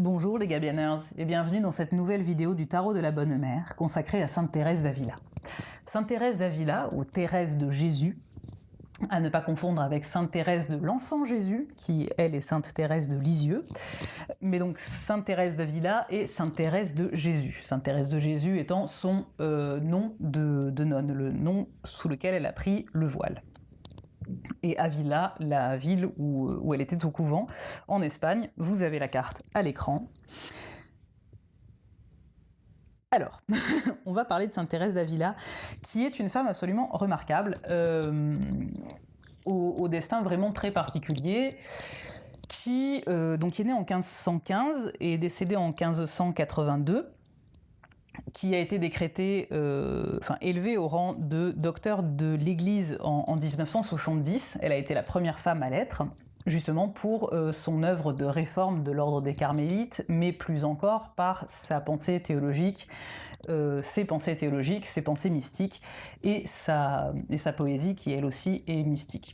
Bonjour les Gabianers et bienvenue dans cette nouvelle vidéo du Tarot de la Bonne Mère consacrée à Sainte Thérèse d'Avila. Sainte Thérèse d'Avila, ou Thérèse de Jésus, à ne pas confondre avec Sainte Thérèse de l'Enfant Jésus, qui elle est Sainte Thérèse de Lisieux, mais donc Sainte Thérèse d'Avila et Sainte Thérèse de Jésus. Sainte Thérèse de Jésus étant son nom de nonne, le nom sous lequel elle a pris le voile. Et Avila, la ville où elle était au couvent, en Espagne. Vous avez la carte à l'écran. Alors, on va parler de Sainte Thérèse d'Avila, qui est une femme absolument remarquable, au destin vraiment très particulier, qui est née en 1515 et décédée en 1582, qui a été décrétée, élevée au rang de docteur de l'Église en 1970. Elle a été la première femme à l'être, justement pour son œuvre de réforme de l'ordre des Carmélites, mais plus encore par sa pensée théologique, ses pensées mystiques et sa poésie qui elle aussi est mystique.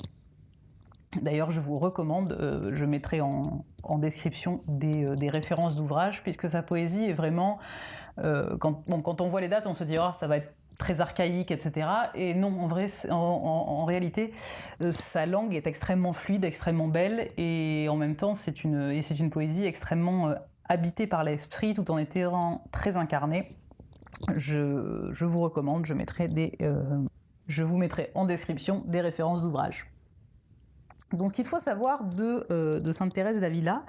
D'ailleurs, je vous recommande, je mettrai en description des références d'ouvrages, puisque sa poésie est vraiment... quand on voit les dates, on se dit « oh, ça va être très archaïque, etc. » Et non, en réalité, sa langue est extrêmement fluide, extrêmement belle, et en même temps, c'est une poésie extrêmement habitée par l'esprit, tout en étant très incarnée. Je vous recommande, je vous mettrai en description des références d'ouvrages. Donc ce qu'il faut savoir de Sainte Thérèse d'Avila,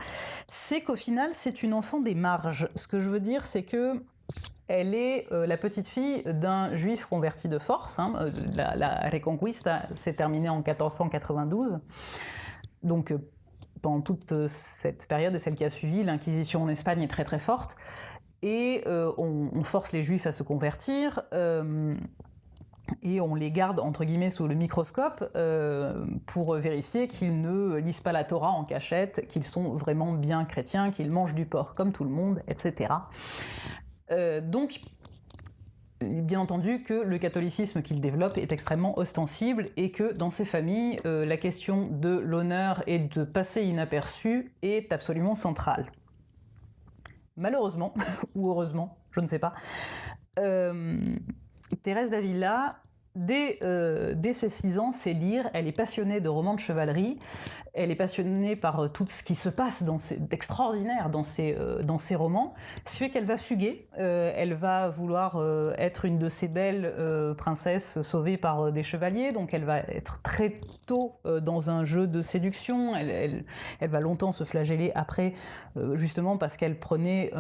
c'est qu'au final, c'est une enfant des marges. Ce que je veux dire, c'est que elle est la petite fille d'un juif converti de force. La Reconquista s'est terminée en 1492. Donc pendant toute cette période et celle qui a suivi, l'Inquisition en Espagne est très très forte. Et on force les juifs à se convertir. Et on les garde entre guillemets sous le microscope pour vérifier qu'ils ne lisent pas la Torah en cachette, qu'ils sont vraiment bien chrétiens, qu'ils mangent du porc comme tout le monde, etc. Donc, bien entendu que le catholicisme qu'ils développent est extrêmement ostensible et que dans ces familles, la question de l'honneur et de passer inaperçu est absolument centrale. Malheureusement, ou heureusement, je ne sais pas, Thérèse d'Avila, dès ses 6 ans, sait lire, elle est passionnée de romans de chevalerie, elle est passionnée par tout ce qui se passe d'extraordinaire dans ces romans, ce qui fait qu'elle va fuguer, elle va vouloir être une de ces belles princesses sauvées par des chevaliers, donc elle va être très tôt dans un jeu de séduction, elle va longtemps se flageller après, justement parce qu'elle prenait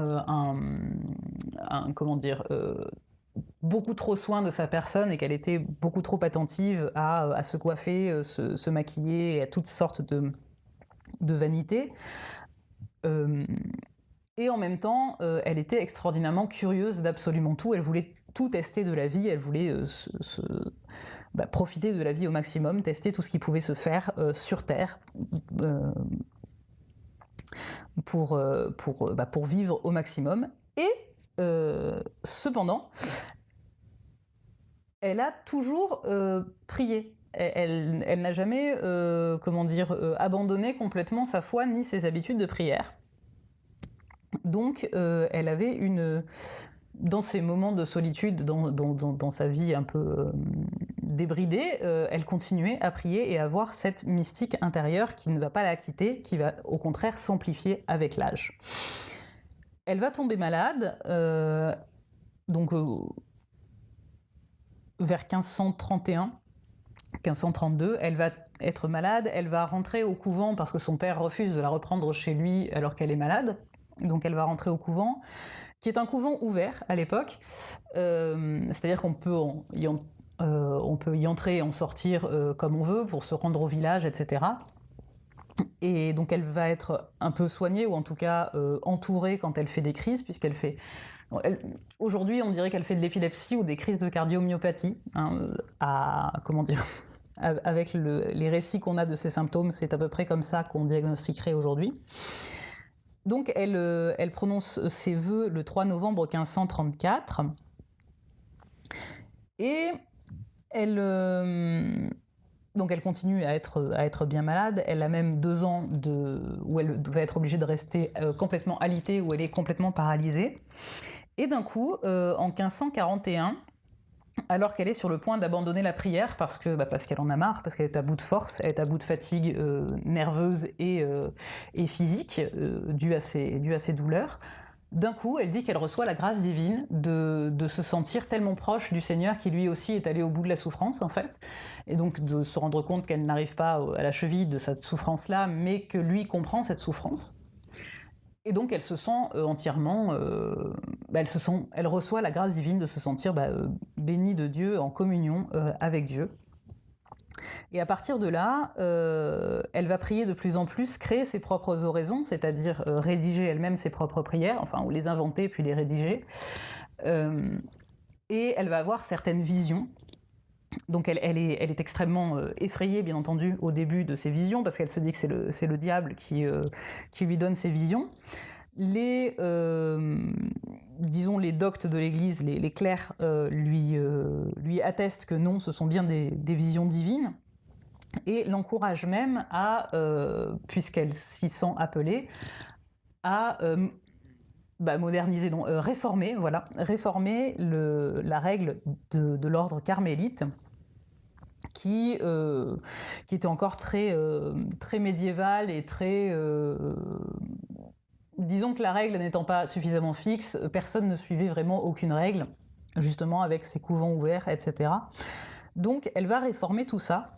beaucoup trop soin de sa personne et qu'elle était beaucoup trop attentive à se coiffer, se maquiller et à toutes sortes de vanités. Et en même temps, elle était extraordinairement curieuse d'absolument tout. Elle voulait tout tester de la vie, elle voulait profiter de la vie au maximum, tester tout ce qui pouvait se faire sur Terre pour vivre au maximum. Et cependant, elle a toujours prié. Elle n'a jamais, abandonné complètement sa foi ni ses habitudes de prière. Donc, elle avait dans ces moments de solitude, dans sa vie un peu débridée, elle continuait à prier et à avoir cette mystique intérieure qui ne va pas la quitter, qui va au contraire s'amplifier avec l'âge. Elle va tomber malade, vers 1531, 1532, elle va être malade, elle va rentrer au couvent parce que son père refuse de la reprendre chez lui alors qu'elle est malade, donc elle va rentrer au couvent, qui est un couvent ouvert à l'époque, c'est-à-dire qu'on peut y entrer et en sortir comme on veut pour se rendre au village, etc. Et donc elle va être un peu soignée, ou en tout cas entourée quand elle fait des crises, puisqu'elle fait... Aujourd'hui, on dirait qu'elle fait de l'épilepsie ou des crises de cardiomyopathie. Avec les récits qu'on a de ces symptômes, c'est à peu près comme ça qu'on diagnostiquerait aujourd'hui. Donc elle prononce ses vœux le 3 novembre 1534, et elle Donc elle continue à être bien malade. Elle a même 2 ans où elle va être obligée de rester complètement alitée, où elle est complètement paralysée. Et d'un coup, en 1541, alors qu'elle est sur le point d'abandonner la prière parce qu'elle en a marre, parce qu'elle est à bout de force, elle est à bout de fatigue nerveuse et physique due à ses douleurs, d'un coup, elle dit qu'elle reçoit la grâce divine de se sentir tellement proche du Seigneur qui lui aussi est allé au bout de la souffrance, en fait, et donc de se rendre compte qu'elle n'arrive pas à la cheville de cette souffrance-là, mais que lui comprend cette souffrance. Et donc elle se sent entièrement... elle reçoit la grâce divine de se sentir bénie de Dieu, en communion avec Dieu. Et à partir de là, elle va prier de plus en plus, créer ses propres oraisons, c'est-à-dire rédiger elle-même ses propres prières, ou les inventer puis les rédiger. Et elle va avoir certaines visions. Donc elle est extrêmement effrayée, bien entendu, au début de ses visions, parce qu'elle se dit que c'est le diable qui lui donne ses visions. Les doctes de l'Église, les clercs, lui attestent que non, ce sont bien des visions divines, et l'encouragent même puisqu'elle s'y sent appelée, à moderniser, réformer la règle de l'ordre carmélite, qui était encore très médiéval et très... disons que la règle n'étant pas suffisamment fixe, personne ne suivait vraiment aucune règle, justement avec ses couvents ouverts, etc. Donc elle va réformer tout ça,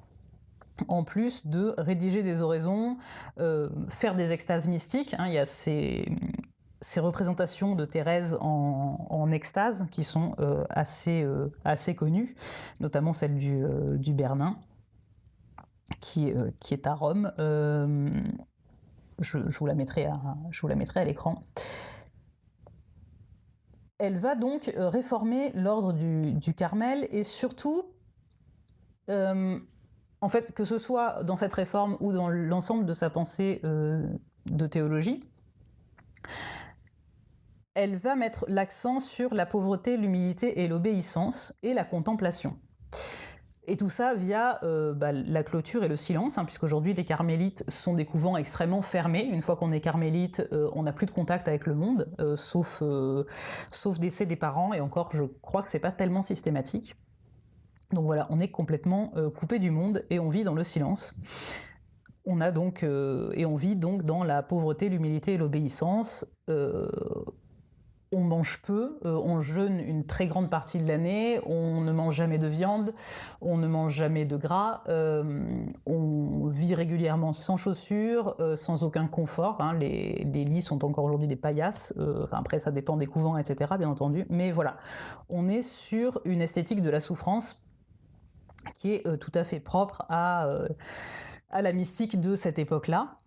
en plus de rédiger des oraisons, faire des extases mystiques. Il y a ces représentations de Thérèse en extase qui sont assez connues, notamment celle du Bernin, qui est à Rome. Je vous la mettrai à l'écran. Elle va donc réformer l'ordre du Carmel, et surtout, en fait, que ce soit dans cette réforme ou dans l'ensemble de sa pensée de théologie, elle va mettre l'accent sur la pauvreté, l'humilité et l'obéissance et la contemplation. Et tout ça via la clôture et le silence, puisqu'aujourd'hui les carmélites sont des couvents extrêmement fermés. Une fois qu'on est carmélite, on n'a plus de contact avec le monde, sauf décès des parents, et encore je crois que c'est pas tellement systématique. Donc voilà, on est complètement coupé du monde et on vit dans le silence. On vit donc dans la pauvreté, l'humilité et l'obéissance. On mange peu, on jeûne une très grande partie de l'année, on ne mange jamais de viande, on ne mange jamais de gras, on vit régulièrement sans chaussures, sans aucun confort. Les lits sont encore aujourd'hui des paillasses, après ça dépend des couvents, etc. bien entendu, mais voilà, on est sur une esthétique de la souffrance qui est tout à fait propre à la mystique de cette époque-là.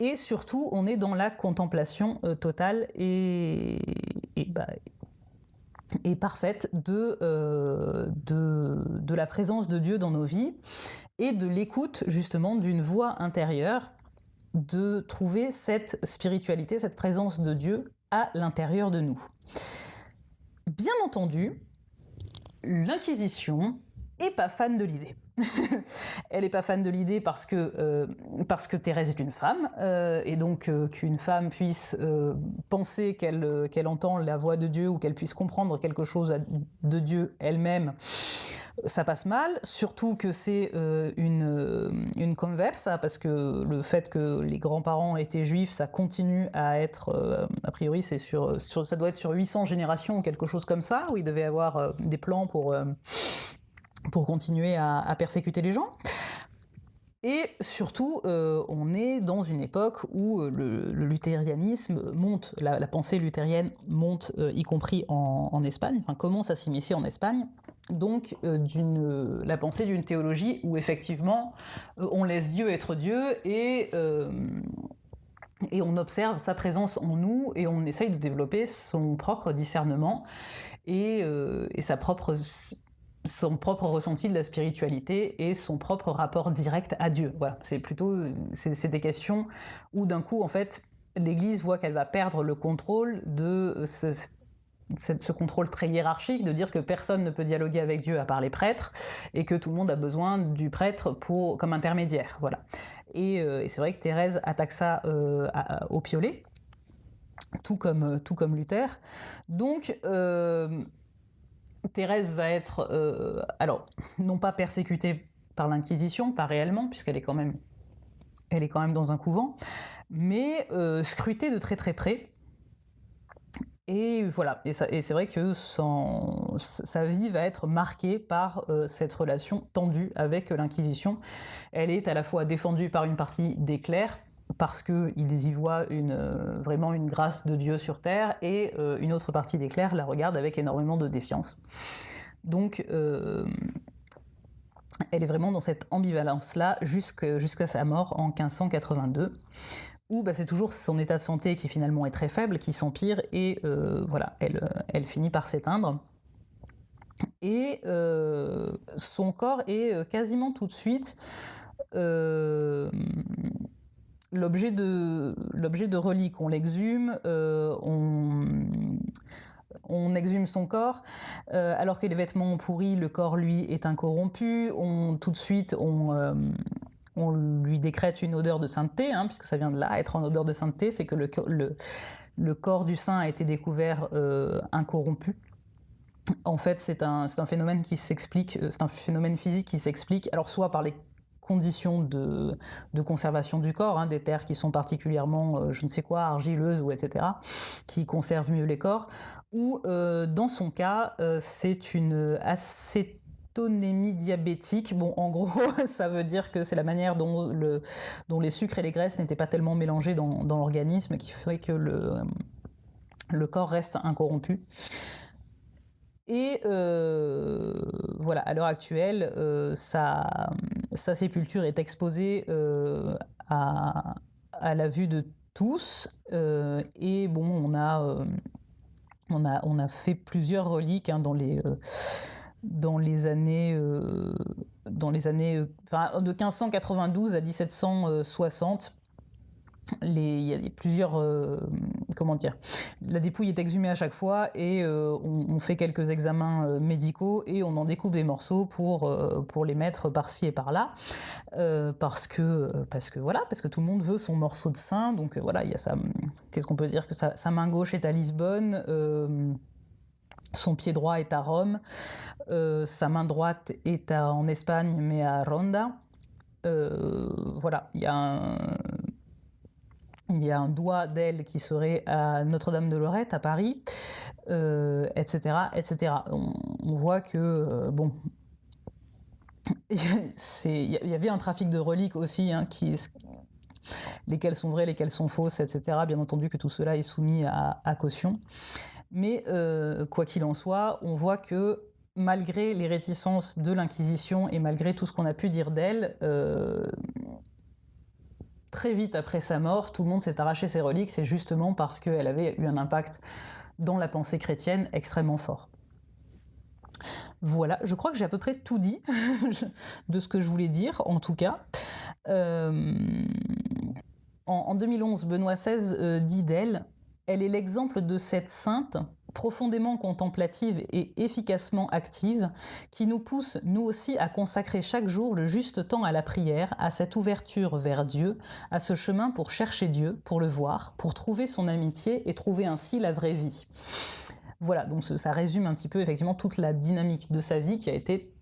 Et surtout, on est dans la contemplation totale et parfaite de la présence de Dieu dans nos vies, et de l'écoute justement d'une voix intérieure, de trouver cette spiritualité, cette présence de Dieu à l'intérieur de nous. Bien entendu, l'Inquisition n'est pas fan de l'idée. Elle n'est pas fan de l'idée parce que Thérèse est une femme, et donc qu'une femme puisse penser qu'elle entend la voix de Dieu, ou qu'elle puisse comprendre quelque chose de Dieu elle-même, ça passe mal, surtout que c'est une conversa, parce que le fait que les grands-parents étaient juifs, ça continue à être, a priori ça doit être sur 800 générations ou quelque chose comme ça, où il devait y avoir des plans pour continuer à persécuter les gens. Et surtout, on est dans une époque où le luthérianisme monte, la pensée luthérienne monte, y compris en Espagne, commence à s'immiscer en Espagne, donc la pensée d'une théologie où effectivement on laisse Dieu être Dieu, et on observe sa présence en nous, et on essaye de développer son propre discernement et son propre ressenti de la spiritualité et son propre rapport direct à Dieu. Voilà, c'est des questions où d'un coup, en fait, l'Église voit qu'elle va perdre le contrôle de ce contrôle très hiérarchique, de dire que personne ne peut dialoguer avec Dieu à part les prêtres, et que tout le monde a besoin du prêtre comme intermédiaire. Voilà. Et c'est vrai que Thérèse attaque ça au piolet, tout comme Luther. Donc, Thérèse va être, alors, non pas persécutée par l'Inquisition, pas réellement, puisqu'elle est quand même dans un couvent, mais scrutée de très très près. Et voilà, et c'est vrai que sa vie va être marquée par cette relation tendue avec l'Inquisition. Elle est à la fois défendue par une partie des clercs, parce qu'ils y voient vraiment une grâce de Dieu sur terre, et une autre partie des clercs la regarde avec énormément de défiance. Donc, elle est vraiment dans cette ambivalence-là jusqu'à sa mort en 1582, où c'est toujours son état de santé qui finalement est très faible, qui s'empire, et voilà, elle finit par s'éteindre. Et son corps est quasiment tout de suite l'objet de reliques. On l'exhume, on exhume son corps, alors que les vêtements ont pourri, le corps, lui, est incorrompu. Tout de suite, on lui décrète une odeur de sainteté, puisque ça vient de là, être en odeur de sainteté, c'est que le corps du saint a été découvert incorrompu. En fait, c'est un phénomène qui s'explique, c'est un phénomène physique qui s'explique, alors soit par les conditions de conservation du corps, des terres qui sont particulièrement, je ne sais quoi, argileuses, ou etc., qui conservent mieux les corps, ou dans son cas, c'est une acétonémie diabétique. Bon, en gros, ça veut dire que c'est la manière dont les sucres et les graisses n'étaient pas tellement mélangés dans l'organisme qui fait que le corps reste incorrompu. Et voilà, à l'heure actuelle, sa sépulture est exposée à la vue de tous. Et bon, on a fait plusieurs reliques dans les années, de 1592 à 1760. Il y a plusieurs, comment dire, la dépouille est exhumée à chaque fois, et on fait quelques examens médicaux, et on en découpe des morceaux pour les mettre par-ci et par-là, parce que tout le monde veut son morceau de saint. Donc voilà, il y a ça. Qu'est-ce qu'on peut dire, que sa main gauche est à Lisbonne, son pied droit est à Rome, sa main droite est en Espagne, mais à Ronda. Voilà, il y a un doigt d'elle qui serait à Notre-Dame-de-Lorette, à Paris, etc., etc. On voit que, bon, il y avait un trafic de reliques aussi, lesquelles sont vraies, lesquelles sont fausses, etc. Bien entendu que tout cela est soumis à caution. Mais quoi qu'il en soit, on voit que malgré les réticences de l'Inquisition et malgré tout ce qu'on a pu dire d'elle, très vite après sa mort, tout le monde s'est arraché ses reliques. C'est justement parce qu'elle avait eu un impact dans la pensée chrétienne extrêmement fort. Voilà, je crois que j'ai à peu près tout dit de ce que je voulais dire, en tout cas. En 2011, Benoît XVI dit d'elle: « Elle est l'exemple de cette sainte, profondément contemplative et efficacement active, qui nous pousse, nous aussi, à consacrer chaque jour le juste temps à la prière, à cette ouverture vers Dieu, à ce chemin pour chercher Dieu, pour le voir, pour trouver son amitié et trouver ainsi la vraie vie. » Voilà, donc ça résume un petit peu effectivement toute la dynamique de sa vie, qui a été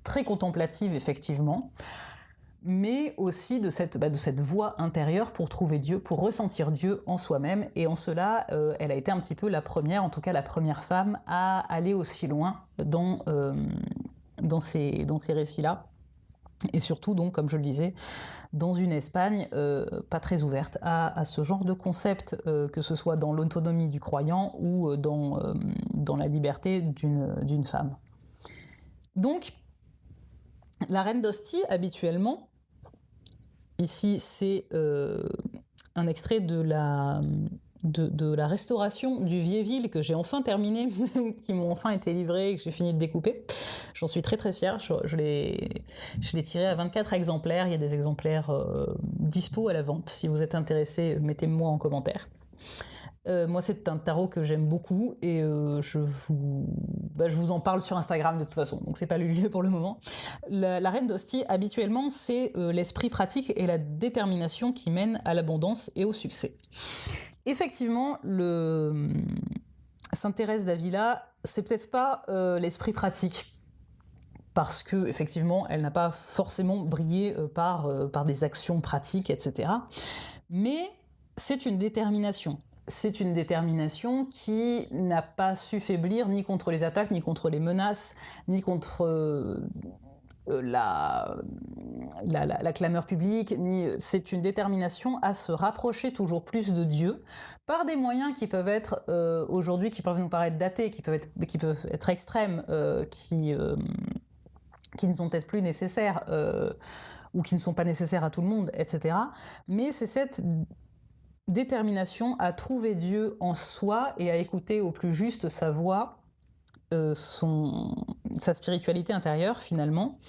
très contemplative effectivement, mais aussi de cette voie intérieure pour trouver Dieu, pour ressentir Dieu en soi-même. Et en cela, elle a été un petit peu la première, en tout cas la première femme à aller aussi loin dans ces récits-là. Et surtout, donc, comme je le disais, dans une Espagne pas très ouverte à ce genre de concept, que ce soit dans l'autonomie du croyant ou dans la liberté d'une femme. Donc, la reine d'Ostie, habituellement, ici c'est un extrait de la restauration du Vieilleville que j'ai enfin terminé, qui m'ont enfin été livrés et que j'ai fini de découper. J'en suis très très fière. Je l'ai tiré à 24 exemplaires. Il y a des exemplaires dispo à la vente. Si vous êtes intéressé, mettez-moi en commentaire. Moi, c'est un tarot que j'aime beaucoup et je vous en parle sur Instagram de toute façon, donc c'est pas le lieu pour le moment. La reine d'Hostie, habituellement, c'est l'esprit pratique et la détermination qui mènent à l'abondance et au succès. Effectivement, Sainte Thérèse d'Avila, c'est peut-être pas l'esprit pratique, parce que effectivement, elle n'a pas forcément brillé par des actions pratiques, etc. Mais c'est une détermination. C'est une détermination qui n'a pas su faiblir ni contre les attaques, ni contre les menaces, ni contre la clameur publique, c'est une détermination à se rapprocher toujours plus de Dieu par des moyens qui peuvent être aujourd'hui, qui peuvent nous paraître datés, qui peuvent être extrêmes, qui ne sont peut-être plus nécessaires ou qui ne sont pas nécessaires à tout le monde, etc. Mais c'est cette détermination à trouver Dieu en soi et à écouter au plus juste sa voix, sa spiritualité intérieure finalement,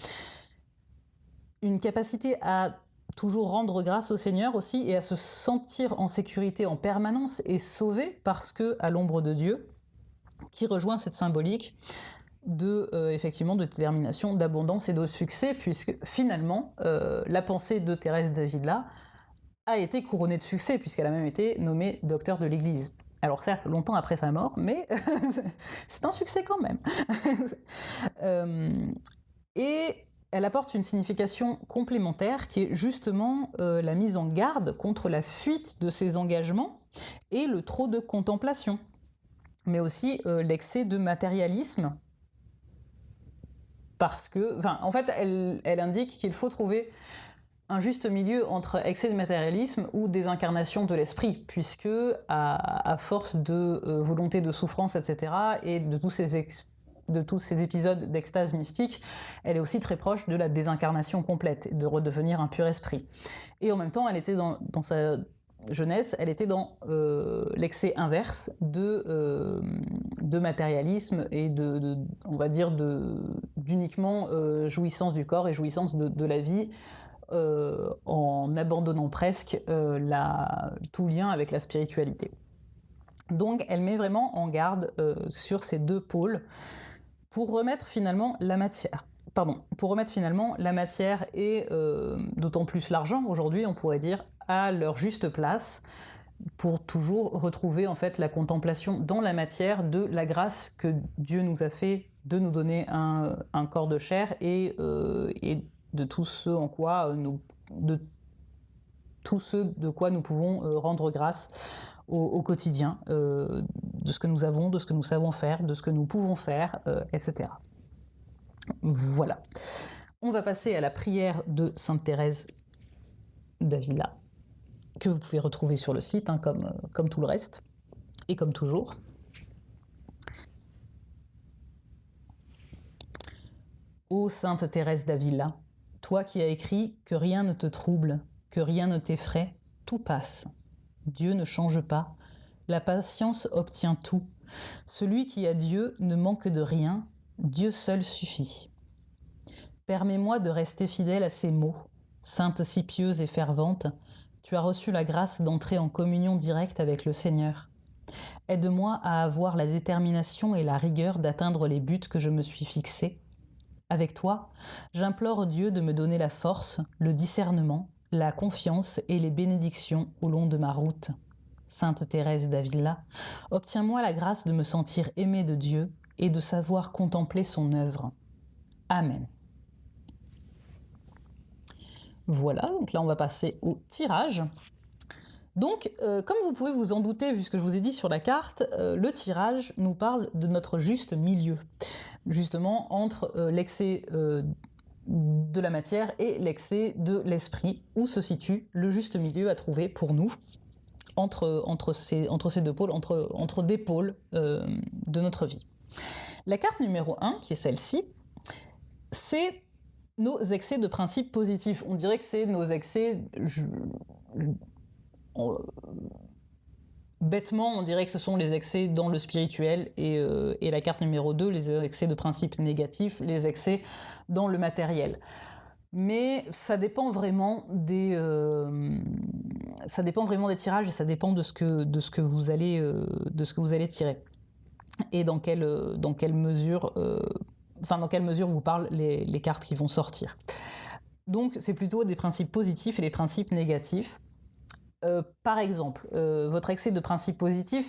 une capacité à toujours rendre grâce au Seigneur aussi et à se sentir en sécurité en permanence et sauvé parce que à l'ombre de Dieu, qui rejoint cette symbolique effectivement de détermination, d'abondance et de succès, puisque finalement la pensée de Thérèse d'Avila a été couronnée de succès, puisqu'elle a même été nommée docteur de l'Église. Alors certes, longtemps après sa mort, mais c'est un succès quand même. Et elle apporte une signification complémentaire qui est justement la mise en garde contre la fuite de ses engagements et le trop de contemplation, mais aussi l'excès de matérialisme, parce que, en fait, elle indique qu'il faut trouver un juste milieu entre excès de matérialisme ou désincarnation de l'esprit, puisque à force de volonté de souffrance, etc., et de tous ces épisodes d'extase mystique, elle est aussi très proche de la désincarnation complète, de redevenir un pur esprit. Et en même temps, elle était dans sa jeunesse, elle était dans l'excès inverse de matérialisme et on va dire, d'uniquement jouissance du corps et jouissance de la vie, en abandonnant presque tout lien avec la spiritualité. Donc elle met vraiment en garde sur ces deux pôles pour remettre finalement la matière. Et d'autant plus l'argent aujourd'hui, on pourrait dire, à leur juste place, pour toujours retrouver en fait la contemplation dans la matière de la grâce que Dieu nous a fait de nous donner un corps de chair et de tout ce de quoi nous pouvons rendre grâce au quotidien, de ce que nous avons, de ce que nous savons faire, de ce que nous pouvons faire, etc. Voilà. On va passer à la prière de Sainte Thérèse d'Avila, que vous pouvez retrouver sur le site, comme tout le reste, et comme toujours. Ô Sainte Thérèse d'Avila, toi qui as écrit que rien ne te trouble, que rien ne t'effraie, tout passe. Dieu ne change pas, la patience obtient tout. Celui qui a Dieu ne manque de rien, Dieu seul suffit. Permets-moi de rester fidèle à ces mots. Sainte si pieuse et fervente, tu as reçu la grâce d'entrer en communion directe avec le Seigneur. Aide-moi à avoir la détermination et la rigueur d'atteindre les buts que je me suis fixés. Avec toi, j'implore Dieu de me donner la force, le discernement, la confiance et les bénédictions au long de ma route. Sainte Thérèse d'Avila, obtiens-moi la grâce de me sentir aimée de Dieu et de savoir contempler son œuvre. Amen. Voilà, donc là on va passer au tirage. Donc, comme vous pouvez vous en douter, vu ce que je vous ai dit sur la carte, le tirage nous parle de notre juste milieu, justement entre l'excès de la matière et l'excès de l'esprit, où se situe le juste milieu à trouver pour nous, entre ces deux pôles, entre des pôles de notre vie. La carte numéro 1, qui est celle-ci, c'est nos excès de principes positifs. On dirait que c'est nos excès... Bêtement, on dirait que ce sont les excès dans le spirituel et la carte numéro 2, les excès de principes négatifs, les excès dans le matériel. Mais ça dépend vraiment des tirages et ça dépend de ce que vous allez tirer et dans quelle mesure vous parlent les cartes qui vont sortir. Donc c'est plutôt des principes positifs et des principes négatifs. Par exemple, votre excès de principes positifs,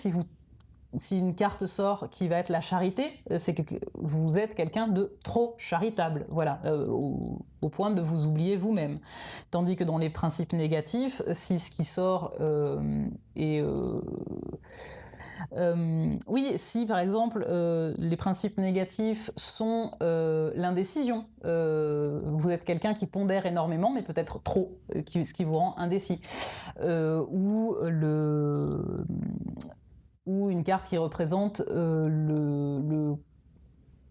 si une carte sort qui va être la charité, c'est que vous êtes quelqu'un de trop charitable, voilà, au point de vous oublier vous-même. Tandis que dans les principes négatifs, si ce qui sort est... oui, si par exemple les principes négatifs sont l'indécision, vous êtes quelqu'un qui pondère énormément, mais peut-être trop, ce qui vous rend indécis, ou une carte qui représente le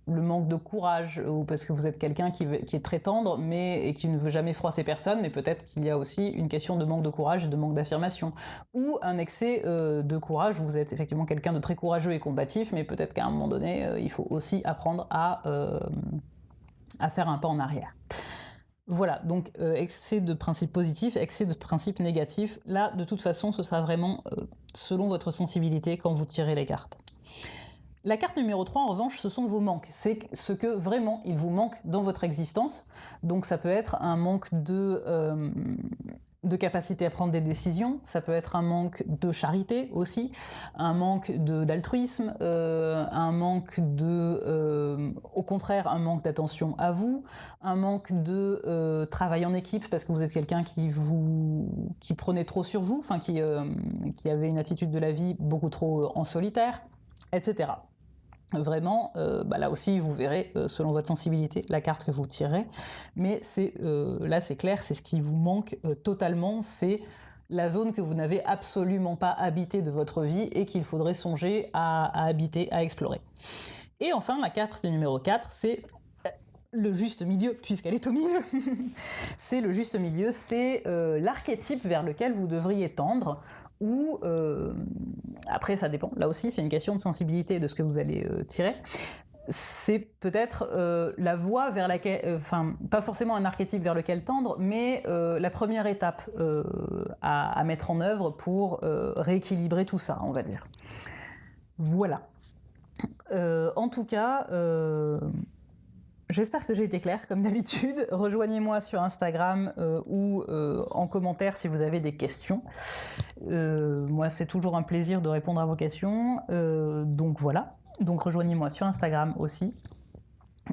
manque de courage, ou parce que vous êtes quelqu'un qui est très tendre et qui ne veut jamais froisser personne, mais peut-être qu'il y a aussi une question de manque de courage et de manque d'affirmation, ou un excès de courage, où vous êtes effectivement quelqu'un de très courageux et combatif, mais peut-être qu'à un moment donné, il faut aussi apprendre à faire un pas en arrière. Voilà, donc excès de principes positifs, excès de principes négatifs, là de toute façon ce sera vraiment selon votre sensibilité quand vous tirez les cartes. La carte numéro 3, en revanche, ce sont vos manques. C'est ce que vraiment il vous manque dans votre existence. Donc ça peut être un manque de capacité à prendre des décisions, ça peut être un manque de charité aussi, un manque d'altruisme, un manque au contraire, un manque d'attention à vous, un manque de travail en équipe parce que vous êtes quelqu'un qui prenait trop sur vous, enfin qui avait une attitude de la vie beaucoup trop en solitaire, etc. Vraiment, là aussi, vous verrez, selon votre sensibilité, la carte que vous tirez. Mais là, c'est clair, c'est ce qui vous manque totalement, c'est la zone que vous n'avez absolument pas habitée de votre vie et qu'il faudrait songer à habiter, à explorer. Et enfin, la carte numéro 4, c'est le juste milieu, puisqu'elle est au milieu. C'est le juste milieu, c'est l'archétype vers lequel vous devriez tendre, ou après ça dépend, là aussi c'est une question de sensibilité de ce que vous allez tirer. C'est peut-être la voie vers laquelle, pas forcément un archétype vers lequel tendre, mais la première étape à mettre en œuvre pour rééquilibrer tout ça, on va dire. Voilà. En tout cas, j'espère que j'ai été claire, comme d'habitude. Rejoignez-moi sur Instagram ou en commentaire si vous avez des questions. Moi, c'est toujours un plaisir de répondre à vos questions. Donc voilà. Donc rejoignez-moi sur Instagram aussi.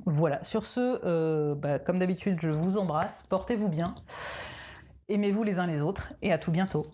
Voilà. Sur ce, comme d'habitude, je vous embrasse. Portez-vous bien. Aimez-vous les uns les autres. Et à tout bientôt.